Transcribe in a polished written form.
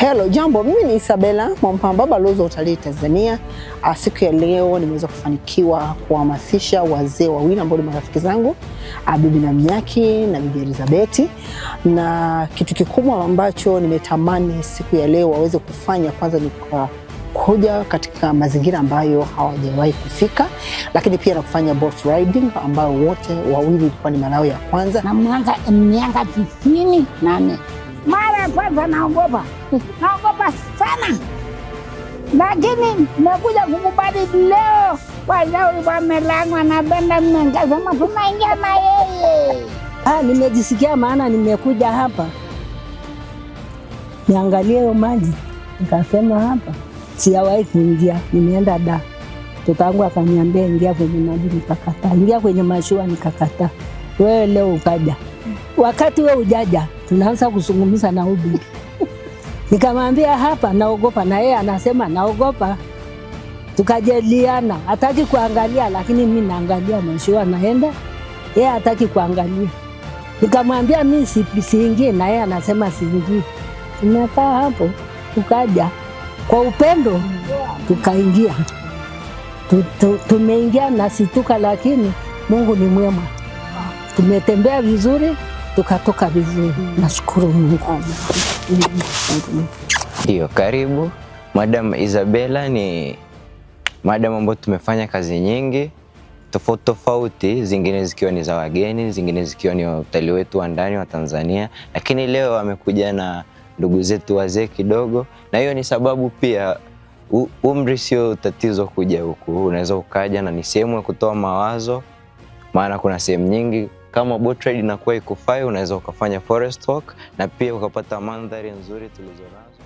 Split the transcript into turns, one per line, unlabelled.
Hello, jambo, mimi ni Isabella Mwampamba, balozi wa utalii Tanzania. Siku ya leo nimeweza kufanikiwa kuhamasisha wazee wawili ambao ni marafiki zangu, Bibi Namnyaki na Bibi Elizabeth. Na kitu kikubwa ambacho nimetamani siku ya leo waweze kufanya, kwanza ni kuja katika mazingira ambayo hawajawahi kufika, lakini pia na kufanya boat riding ambao wote wawili ilikuwa ni mara yao ya kwanza.
Na miaka 98. Mara kwanza naogopa sana, lakini nimekuja kukubali leo. Wazazi wamelangu anapenda mimi, nikasema tunaingia na yeye.
Nimejisikia maana nimekuja hapa niangalie hiyo maji, nikasema hapa sijawahi kuingia. Nimeenda da, tutangu akaniambia ingia kwenye maji, nikakataa. Ingia kwenye mashua, nikakataa. Wewe leo ukaja, wakati wewe ujaja tunaanza kuzungumza na ubi. Nikamwambia hapa naogopa, na yeye anasema naogopa. Tukajadiliana, hataki kuangalia, lakini mimi naangalia mashua naenda, yeye hataki kuangalia. Nikamwambia mimi siingii, na yeye anasema siingii. Tumekaa hapo, tukaja kwa upendo, tukaingia. Tumeingia na situka, lakini Mungu ni mwema. Tumetembea vizuri, tukatoka vizuri. Nashukuru Mungu.
Hiyo karibu. Madam Isabella ni madam ambayo tumefanya kazi nyingi tofauti tofauti, zingine zikiwa ni za wageni, zingine zikiwa ni watalii wetu wa ndani wa Tanzania, lakini leo amekuja na ndugu zetu wazee kidogo, na hiyo ni sababu pia umri sio tatizo kuja huku. Unaweza ukaja na ni sehemu ya kutoa mawazo, maana kuna sehemu nyingi kama boat ride inakuwa ikufai, unaweza ukafanya forest walk na pia ukapata mandhari nzuri tulizonazo.